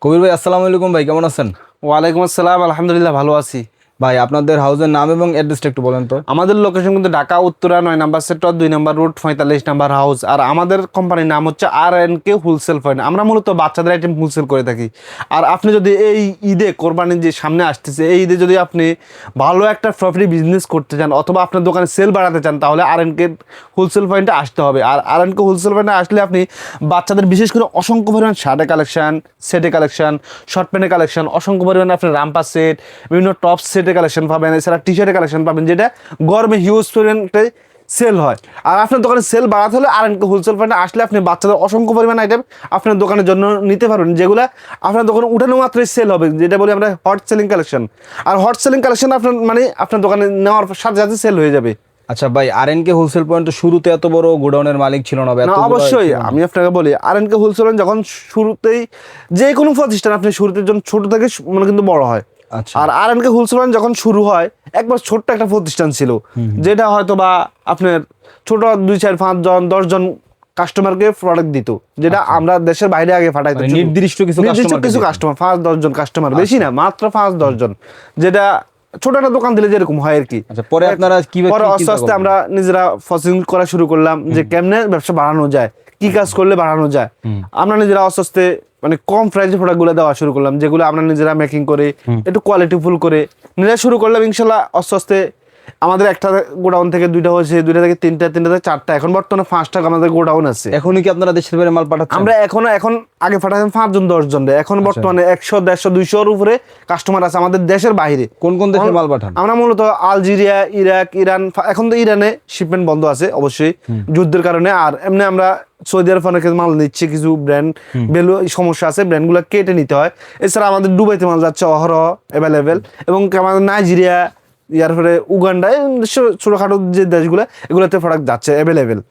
কবির ভাই, আসসালামু আলাইকুম ভাই, কেমন আছেন? ওয়ালাইকুম আসসালাম, আলহামদুলিল্লাহ ভালো আছি। ভাই, আপনাদের হাউসের নাম এবং অ্যাড্রেসটা একটু বলেন তো। আমাদের লোকেশন কিন্তু ঢাকা উত্তরা 9 নম্বর সেক্টর 2 নম্বর রোড 45 নম্বর হাউস। আর আমাদের কোম্পানির নাম হচ্ছে R&K হোলসেল পয়েন্ট। আমরা মূলত বাচ্চাদের আইটেম হোলসেল করে থাকি। আর আপনি যদি এই ঈদে কোরবানির যে সামনে আসতেছে, এই ঈদে যদি আপনি ভালো একটা প্রফিট বিজনেস করতে চান অথবা আপনার দোকানে সেল বাড়াতে চান, তাহলে R&K হোলসেল পয়েন্টে আসতে হবে। আর R&K হোলসেল পয়েন্টে আসলে আপনি বাচ্চাদের বিশেষ করে অসংখ্য পরিমাণ শার্টের কালেকশন, সেটের কালেকশন, শর্ট প্যান্টের কালেকশন, অসংখ্য পরিমাণে আপনি রাম্পার সেট, বিভিন্ন টপ সেটের কালেকশন পাবেন, এছাড়া টি শার্টের কালেকশন পাবেন, যেটা গরমে হিউজ পরিমাণে সেল হয়। আর আপনার দোকানে সেল বাড়াতে হলে R&K হোলসেল পয়েন্টে আসলে আপনি বাচ্চাদের অসংখ্য পরিমাণ আইটেম আপনার দোকানের জন্য নিতে পারবেন, যেগুলো আপনার দোকানে উঠানো মাত্রই সেল হবে, যেটা বলি আমরা হট সেলিং কালেকশন। আর হট সেলিং কালেকশন আপনার মানে আপনার দোকানে নেওয়ার সাথে সাথে সেল হয়ে যাবে। আচ্ছা ভাই, R&K হোলসেল পয়েন্ট শুরুতে এত বড় গোডাউনের মালিক ছিল না? না, অবশ্যই আমি আপনাকে বলি, R&K হোলসেল যখন শুরুতেই যে কোনো প্রতিষ্ঠান আপনি শুরুতে যখন ছোট থেকে মানে কিন্তু বড় হয়। আচ্ছা। আর R&K হোলসেল যখন শুরু হয় একবার ছোট্ট একটা প্রতিষ্ঠান ছিল, যেটা হয়তো বা আপনার ছোট 2 4 5 জন 10 জন কাস্টমারকে প্রোডাক্ট দিত, যেটা আমরা দেশের বাইরে আগে পাঠাইতাম। নির্দিষ্ট কিছু কাস্টমার 5-10 জন কাস্টমার, বেশি না, মাত্র 5-10 জন, যেটা ছোট একটা দোকান দিলে যেরকম হয় আর কি। আচ্ছা, পরে আপনারা পরে আস্তে আস্তে আমরা নিজেরা ফসিং করা শুরু করলাম যে কেমনে ব্যবসা বাড়ানো যায়, কি কাজ করলে বাড়ানো যায়। আমরা নিজেরা আস্তে আস্তে মানে কম প্রাইসে প্রোডাক্টগুলো দেওয়া শুরু করলাম, যেগুলো আমরা নিজেরা মেকিং করে একটু কোয়ালিটিফুল করে নিজেরা শুরু করলাম। ইনশাল্লাহ আস্তে আস্তে আমাদের একটা গোডাউন থেকে 2টা হয়েছে, 2টা থেকে 3টা, 3টা থেকে 4টা, এখন বর্তমানে 5টা আমাদের গোডাউন আছে। এখনই কি আপনারা দেশের বাইরে মাল পাঠাচ্ছেন? আমরা এখন আগে পাঠাতাম 5 জন 10 জন, এখন বর্তমানে 100 150 200 এর উপরে কাস্টমার আছে আমাদের দেশের বাইরে। কোন কোন দেশে মাল পাঠান? আমরা মূলত আলজেরিয়া, ইরাক, ইরান, এখন তো ইরানে শিপমেন্ট বন্ধ আছে অবশ্যই যুদ্ধের কারণে। আর এমনি আমরা সৌদি আরব অনেক মাল নিচ্ছি, কিছু ব্র্যান্ড ভ্যালু সমস্যা আছে, ব্র্যান্ডগুলো কেটে নিতে হয়। এছাড়া আমাদের দুবাইতে মাল যাচ্ছে অহরহ অ্যাভেলেবেল, এবং আমাদের নাইজেরিয়া, এরপরে উগান্ডা, ছোটখাটো যে দেশগুলো, এগুলোতে প্রোডাক্ট যাচ্ছে অ্যাভেলেবেল।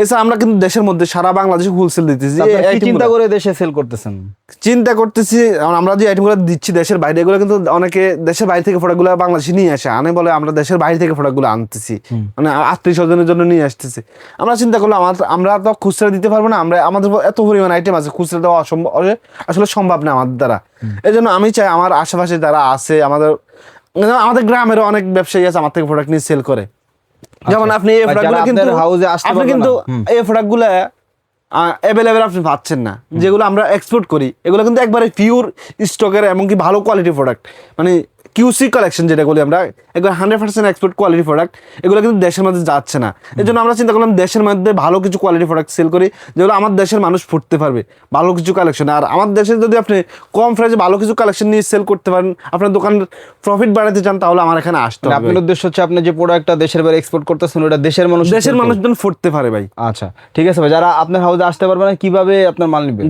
এছাড়া আমরা কিন্তু দেশের মধ্যে সারা বাংলাদেশে হোলসেল দিতেছি। চিন্তা করে দেশে সেল করতেছেন? চিন্তা করতেছি, আমরা যে আইটেমগুলো দিচ্ছি দেশের বাইরে, এগুলো কিন্তু অনেকে দেশের বাইরে থেকে প্রোডাক্টগুলো বাংলাদেশে নিয়ে আসে, আনে বলে আমরা দেশের বাইরে থেকে প্রোডাক্টগুলো আনতেছি, মানে আত্মীয় স্বজনের জন্য নিয়ে আসতেছি। আমরা চিন্তা করলাম আমরা তো খুচরা দিতে পারবো না, আমাদের এত পরিমাণ আইটেম আছে, খুচরা দেওয়া আসলে সম্ভব না আমাদের দ্বারা। এই জন্য আমি চাই আমার আশেপাশে যারা আছে, আমাদের গ্রামেরও অনেক ব্যবসায়ী আছে আমার থেকে প্রোডাক্ট নিয়ে সেল করে। যেমন আপনি এই প্রোডাক্টগুলো কিন্তু এই প্রোডাক্টগুলো অ্যাভেলেবেল আপনি পাচ্ছেন না, যেগুলো আমরা এক্সপোর্ট করি, এগুলো কিন্তু একবারে পিওর স্টকের এমনকি ভালো কোয়ালিটি প্রোডাক্ট, মানে কিউসি কালেকশন যেটা বলি আমরা, একবার 100% এক্সপোর্ট কোয়ালিটি প্রোডাক্ট, এগুলো কিন্তু দেশের মধ্যে যাচ্ছে না। এই জন্য আমরা চিন্তা করলাম দেশের মধ্যে ভালো কিছু কোয়ালিটি প্রোডাক্ট সেল করি, যেগুলো আমার দেশের মানুষ ফুটতে পারবে ভালো কিছু কালেকশন। আর আমার দেশে যদি আপনি কম প্রাইসে ভালো কিছু কালেকশন নিয়ে সেল করতে পারেন, আপনার দোকানের প্রফিট বাড়াতে চান, তাহলে আমার এখানে আসতে হবে। আপনার উদ্দেশ্য হচ্ছে আপনি যে প্রোডাক্টটা দেশের বাইরে এক্সপোর্ট করতেছেন, ওটা দেশের মানুষজন ফুটতে পারে ভাই। আচ্ছা, ঠিক আছে ভাই। যারা আপনার হাউসে আসতে পারবে না, কিভাবে আপনার মাল নেবেন?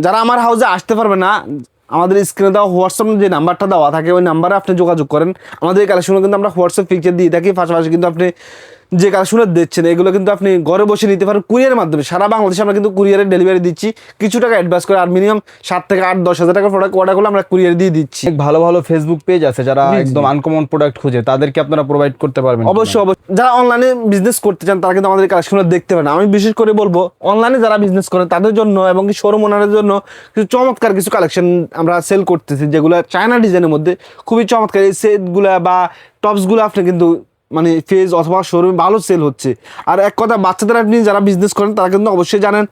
যারা আমার হাউসে আসতে পারবে না, আমাদের স্ক্রিনে দেওয়া হোয়াটসঅ্যাপ যে নাম্বারটা দেওয়া থাকে, ওই নাম্বারে আপনি যোগাযোগ করেন। আমাদের এই কালেকশনগুলো কিন্তু আমরা হোয়াটসঅ্যাপ পিকচার দিয়ে থাকি, পাশাপাশি কিন্তু আপনি যে কালেকশনটা দিচ্ছেন এগুলো কিন্তু আপনি ঘরে বসে নিতে পারেন কুরিয়ারের মাধ্যমে। সারা বাংলাদেশে আমরা কিন্তু কুরিয়ারে ডেলিভারি দিচ্ছি, কিছু টাকা অ্যাডভান্স করে, আর মিনিমাম 7 থেকে 8-10 হাজার টাকা প্রোডাক্ট অর্ডার করলে আমরা কুরিয়ার দিয়ে দিচ্ছি। ভালো ভালো ফেসবুক পেজ আছে, যারা একদম আনকমন প্রোডাক্ট খুঁজে, তাদেরকে আপনারা প্রোভাইড করতে পারবেন? অবশ্যই। যারা অনলাইনে বিজনেস করতে চান তারা কিন্তু আমাদের কালেকশনগুলো দেখতে পারেন। আমি বিশেষ করে বলবো অনলাইনে যারা বিজনেস করেন তাদের জন্য এবং কি শোরুম ওনারের জন্য কিছু চমৎকার কিছু কালেকশন আমরা সেল করতেছি, যেগুলো চায়না ডিজাইনের মধ্যে খুবই চমৎকার। এই সেটগুলা বা টপসগুলো আপনি কিন্তু মানে ফেজ অথবা শোরুমে ভালো সেল হচ্ছে। আর এক কথা, বাচ্চাদের আপনি যারা বিজনেস করেন তারা কিন্তু অবশ্যই জানেন,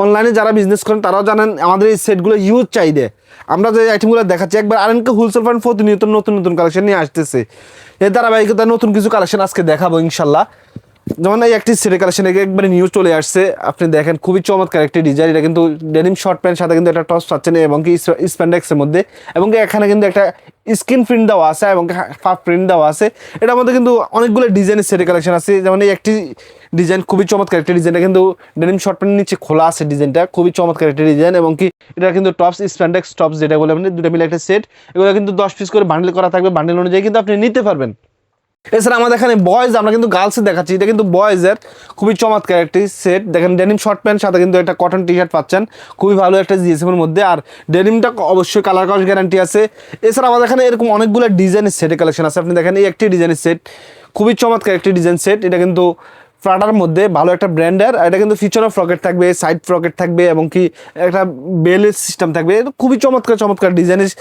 অনলাইনে যারা বিজনেস করেন তারাও জানেন আমাদের এই সেটগুলো ইউজ চাহিদা। আমরা যে আইটেমগুলো দেখাচ্ছি, একবার R&K হোলসেল পয়েন্ট প্রতিনিয়ত নতুন নতুন কালেকশন নিয়ে আসতেছে। এর ধারাবাহিকতা নতুন কিছু কালেকশন আজকে দেখাবো ইনশাল্লাহ। যেমন এই একটি সেটের কালেকশন একবারে নিউ চলে আসছে, আপনি দেখেন খুবই চমৎকার একটি ডিজাইন। এটা কিন্তু ডেনিম শর্ট প্যান্ট সাথে কিন্তু একটা টপস পাচ্ছেন, এবং কি স্প্যান্ডেক্সের মধ্যে, এবং কি এখানে কিন্তু একটা স্ক্রিন প্রিন্ট দেওয়া আছে এবং হাফ প্রিন্ট দেওয়া আছে। এটার মধ্যে কিন্তু অনেকগুলো ডিজাইনের সেটের কালেকশন আছে। যেমন এই একটি ডিজাইন খুবই চমৎকার একটি ডিজাইন, কিন্তু ডেনিম শর্ট প্যান্টের নিচে খোলা আছে ডিজাইনটা, খুবই চমৎকার একটি ডিজাইন। এবং কি এটা কিন্তু টপস স্প্যান্ডেক্স টপস যেটা বলে আপনি, দুটো মিলে একটা সেট। এগুলো কিন্তু 10 পিস করে বান্ডেল করা থাকবে, বান্ডেল অনুযায়ী কিন্তু আপনি নিতে পারবেন। এছাড়া আমাদের এখানে বয়েজ, আমরা কিন্তু গার্লসে দেখাচ্ছি, এটা কিন্তু বয়েজের খুবই চমৎকার একটি সেট। দেখেন ডেনিম শর্ট প্যান্ট সাথে কিন্তু একটা কটন টি শার্ট পাচ্ছেন, খুবই ভালো একটা জিএসএম এর মধ্যে। আর ডেনিমটা অবশ্যই কালার কস গ্যারান্টি আছে। এছাড়া আমাদের এখানে এরকম অনেকগুলো ডিজাইনের সেটের কালেকশন আছে। আপনি দেখেন এই একটি ডিজাইনের সেট, খুবই চমৎকার একটি ডিজাইন সেট। এটা কিন্তু প্রাডার মধ্যে ভালো একটা ব্র্যান্ডের, এটা কিন্তু ফিচারও ফ্রকেট থাকবে, সাইড ফ্রকেট থাকবে এবং কি একটা বেলের সিস্টেম থাকবে, এটা খুবই চমৎকার চমৎকার ডিজাইনের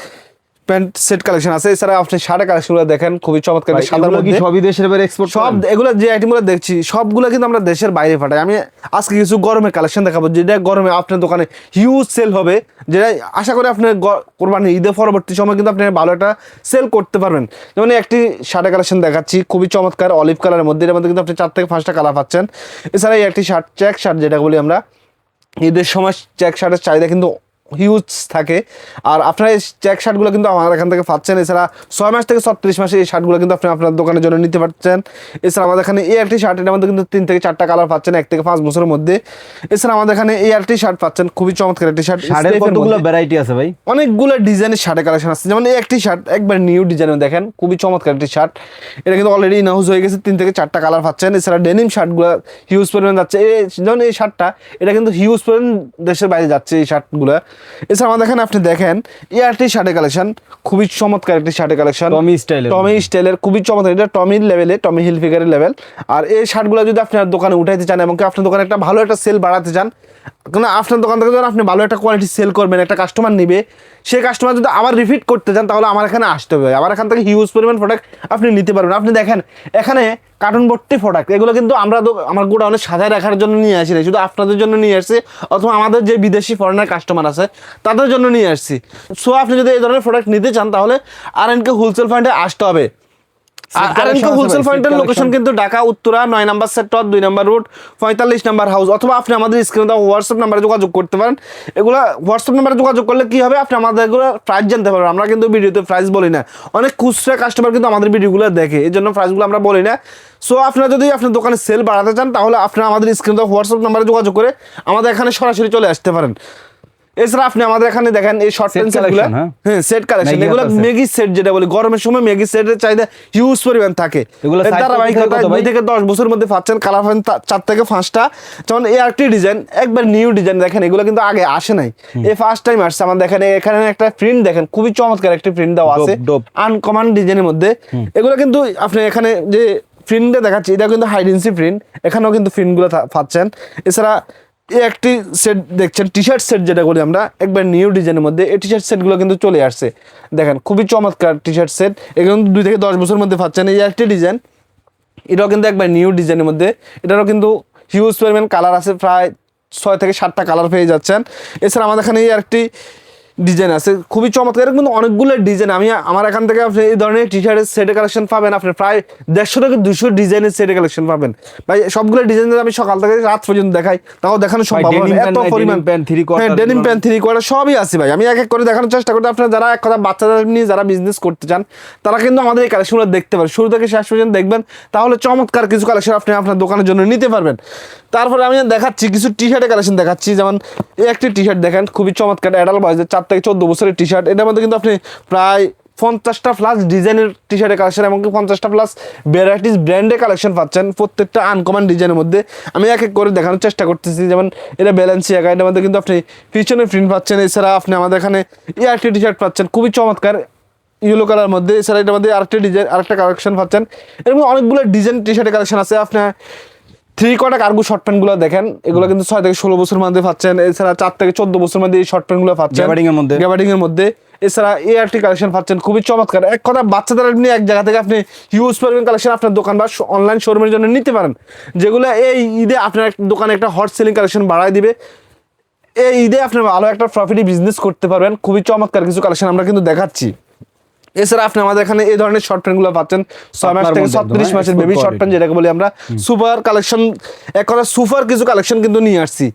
প্যান্ট সেট কালেকশন আছে। এছাড়া আপনি শার্টের কালেকশনগুলো দেখেন খুবই চমৎকার, সাদার এগুলো কি মধ্যে সবই দেশের বাইরে এক্সপোর্ট সব এগুলো যে আইটেমগুলো দেখছি সবগুলো কিন্তু আমরা দেশের বাইরে পাঠাই। আমি আজকে কিছু গরমের কালেকশন দেখাবো যেটা গরমে আপনার দোকানে হিউজ সেল হবে, যেটা আশা করি আপনি কোরবানি ঈদের পরবর্তী সময় কিন্তু আপনি ভালো একটা সেল করতে পারবেন। যেমন একটি শার্টের কালেকশন দেখাচ্ছি খুবই চমৎকার অলিভ কালারের মধ্যে, এর মধ্যে কিন্তু আপনি 4 থেকে 5টা কালার পাচ্ছেন। এছাড়া এই একটি শার্ট চেক শার্ট যেটা বলি আমরা, ঈদের সময় চেক শার্টের চাহিদা কিন্তু হিউজ থাকে, আর আপনার এই চেক শার্টগুলো কিন্তু আমার এখান থেকে পাচ্ছেন। এছাড়া 6 মাস থেকে 36 মাসে এই শার্টগুলো কিন্তু আপনি আপনার দোকানের জন্য নিতে পারছেন। এছাড়া আমাদের এখানে এই একটি শার্ট, এটার মধ্যে কিন্তু 3 থেকে 4টা কালার পাচ্ছেন 1 থেকে 5 বছরের মধ্যে। এছাড়া আমাদের এখানে এই একটি শার্ট পাচ্ছেন খুবই চমৎকার একটি শার্ট, শার্টের কতগুলো ভ্যারাইটি আছে ভাই? অনেকগুলো ডিজাইনের শার্টের কালেকশন আছে। যেমন এই একটি শার্ট একবার নিউ ডিজাইনের দেখেন খুবই চমৎকার একটি শার্ট, এটা কিন্তু অলরেডি ইনহাউস হয়ে গেছে, 3 থেকে 4টা কালার পাচ্ছেন। এছাড়া ডেনিম শার্টগুলো হিউজ পরিমাণ যাচ্ছে, যেমন এই শার্টটা এটা কিন্তু হিউজ পরিমাণ দেশের বাইরে যাচ্ছে এই শার্টগুলো। এছাড়া আমাদের এখানে আপনি দেখেন এআরটি শার্টের কালেকশন খুবই চমৎকার একটি শার্টের কালেকশন, টমি স্টাইলের খুবই চমৎকার, এটা টমির লেভেলে, টমি হিলফিগারের লেভেল। আর এই শার্টগুলো যদি আপনার দোকানে উঠাইতে চান এবং আপনার দোকানে একটা ভালো একটা সেল বাড়াতে চান, কারণ আপনার দোকান থেকে যখন আপনি ভালো একটা কোয়ালিটি সেল করবেন, একটা কাস্টমার নিবে, সেই কাস্টমার যদি আবার রিপিট করতে চান তাহলে আমার এখানে আসতে হবে, আমার এখান থেকে হিউজ পরিমাণ প্রোডাক্ট আপনি নিতে পারবেন। আপনি দেখেন এখানে কার্টুন ভর্তি প্রোডাক্ট, এগুলো কিন্তু আমরা আমার গোডাউনে সাজায় রাখার জন্য নিয়ে আসি না, শুধু আপনাদের জন্য নিয়ে আসছি অথবা আমাদের যে বিদেশি ফরেনার কাস্টমার আছে তাদের জন্য নিয়ে আসছি। সো আপনি যদি এই ধরনের প্রোডাক্ট নিতে চান তাহলে আর.এন.কে হোলসেল পয়েন্টে আসতে হবে। আর.এন.কে হোলসেল পয়েন্টের লোকেশন কিন্তু ঢাকা উত্তরা 9 নম্বর সেক্টর 2 নম্বর রোড 45 নম্বর হাউস, অথবা আপনি আমাদের স্ক্রিনে দেওয়া হোয়াটসঅ্যাপ নাম্বারে যোগাযোগ করতে পারেন। এগুলো হোয়াটসঅ্যাপ নাম্বারে যোগাযোগ করলে কি হবে, আপনি আমাদের এগুলো প্রাইস জানতে পারবেন। আমরা কিন্তু ভিডিওতে প্রাইস বলি না, অনেক খুচরা কাস্টমার কিন্তু আমাদের ভিডিওগুলো দেখে, এই জন্য প্রাইসগুলো আমরা বলি না। সো আপনারা যদি আপনার দোকানে সেল বাড়াতে চান তাহলে আপনারা আমাদের স্ক্রিনে দেওয়া হোয়াটসঅ্যাপ নাম্বারে যোগাযোগ করে আমাদের এখানে সরাসরি চলে আসতে পারেন। এছাড়া আপনি আমাদের এখানে দেখেন এই শর্ট প্যান্ট সেটগুলো, হ্যাঁ সেট কালেকশন, এগুলো মেগি সেট যেটা বলি, গরমের সময় মেগি সেটের চাহিদা হিউজ পরিমাণ থাকে। এগুলো ধারাবাহিকতা 2 থেকে 10 বছরের মধ্যে পাচ্ছেন, কালার পাবেন 4 থেকে 5টা। যেমন এই আরেকটি ডিজাইন একবার নিউ ডিজাইন দেখেন, এগুলো কিন্তু আগে আসে নাই, এই ফার্স্ট টাইম আসছে আমাদের দেখেন। এখানে একটা প্রিন্ট দেখেন খুবই চমৎকার একটা প্রিন্ট দেওয়া আছে আনকমন ডিজাইনের মধ্যে। এগুলো কিন্তু আপনি এখানে যে প্রিন্টটা দেখাচ্ছি এটা কিন্তু হাইডেন্সি প্রিন্ট, এখানেও কিন্তু প্রিন্টগুলো পাচ্ছেন। এছাড়া এই একটি সেট দেখছেন টি শার্ট সেট যেটা করি আমরা একবার নিউ ডিজাইনের মধ্যে, এই টি শার্ট সেটগুলো কিন্তু চলে আসছে দেখেন খুবই চমৎকার টি শার্ট সেট, এগুলো 2 থেকে 10 বছরের মধ্যে পাচ্ছেন। এই একটি ডিজাইন, এটাও কিন্তু একবার নিউ ডিজাইনের মধ্যে, এটারও কিন্তু হিউজ পরিমাণ কালার আছে, প্রায় 6 থেকে 7টা কালার পেয়ে যাচ্ছেন। এছাড়া আমাদের এখানে এই আরেকটি ডিজাইন আছে খুবই চমৎকার, কিন্তু অনেকগুলো ডিজাইন আমি আমার এখান থেকে আপনি এই ধরনের টি শার্টের সেটের কালেকশন পাবেন, আপনি প্রায় 150 থেকে 200 ডিজাইনের সেটের কালেকশন পাবেন ভাই। সবগুলো ডিজাইন আমি সকাল থেকে রাত পর্যন্ত দেখাই তাও দেখানো সম্ভব হবে, এত পরিমাণ ডেনিম প্যান্ট 3 কোয়ার্টার সবই আছে ভাই। আমি এক এক করে দেখানোর চেষ্টা করতে, আপনারা যারা এক কথা বাচ্চাদের নিয়ে যারা বিজনেস করতে চান তারা কিন্তু আমাদের এই কালেকশনগুলো দেখতে পারেন, শুরু থেকে শেষ পর্যন্ত দেখবেন, তাহলে চমৎকার কিছু কালেকশন আপনি আপনার দোকানের জন্য নিতে পারবেন। তারপরে আমি দেখাচ্ছি কিছু টি শার্টের কালেকশন দেখাচ্ছি, যেমন এই একটি টি শার্ট দেখেন খুবই চমৎকার অ্যাডাল্ট বয়সের 4 থেকে 14 বছরের টি শার্ট, এটার মধ্যে কিন্তু আপনি প্রায় 50টা প্লাস ডিজাইনের টি শার্টের কালেকশন এবং 50টা প্লাস ভ্যারাইটিস ব্র্যান্ডের কালেকশন পাচ্ছেন, প্রত্যেকটা আনকমন ডিজাইনের মধ্যে। আমি এক এক করে দেখানোর চেষ্টা করতেছি, যেমন এটা ব্যালেন্সিয়াগা, এটার মধ্যে কিন্তু আপনি পিছনে প্রিন্ট পাচ্ছেন। এছাড়া আপনি আমাদের এখানে এই আরেকটি টি শার্ট পাচ্ছেন খুবই চমৎকার ইয়েলো কালার মধ্যে। এছাড়া এটার মধ্যে আরেকটা ডিজাইন আরেকটা কালেকশন পাচ্ছেন, এর মধ্যে অনেকগুলো ডিজাইন টি শার্টের কালেকশন আছে। আপনার 3 কোয়ার্টার কার্গো শর্ট প্যান্টগুলো দেখেন, এগুলো কিন্তু 6 থেকে 16 বছরের মধ্যে পাচ্ছেন। এছাড়া 4 থেকে 14 বছরের মধ্যে এই শর্ট প্যান্টগুলো পাচ্ছেন গ্যাবার্ডিং এর মধ্যে। এছাড়া এই আরটি কালেকশন পাচ্ছেন খুবই চমৎকার, এক কথা বাচ্চাদের আপনি এক জায়গা থেকে আপনি হিউজ পরিমাণ কালেকশন আপনার দোকান বা অনলাইন শোরুমের জন্য নিতে পারেন, যেগুলো এই ঈদে আপনার দোকানে একটা হট সেলিং কালেকশন বাড়ায় দিবে। এই ঈদে আপনি ভালো একটা প্রফিটি বিজনেস করতে পারবেন, খুবই চমৎকার কিছু কালেকশন আমরা কিন্তু দেখাচ্ছি। এছাড়া আপনি আমাদের এখানে এই ধরনের শর্ট প্যান্টগুলো পাচ্ছেন 6 মাস থেকে 36 মাসের বেবি শর্ট প্যান্ট যেটাকে বলি আমরা, সুপার কালেকশন, এক কথা সুপার কিছু কালেকশন কিন্তু নিয়ে আসছি।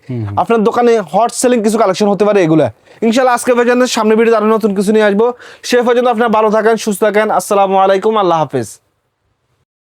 আপনার দোকানে হট সেলিং কিছু কালেকশন হতে পারে এগুলা। ইনশাআল্লাহ আজকে পর্যন্ত, সামনে ভিডিওতে আরো নতুন কিছু নিয়ে আসবো। সে পর্যন্ত আপনারা ভালো থাকেন, সুস্থ থাকেন। আসসালামু আলাইকুম, আল্লাহ হাফেজ।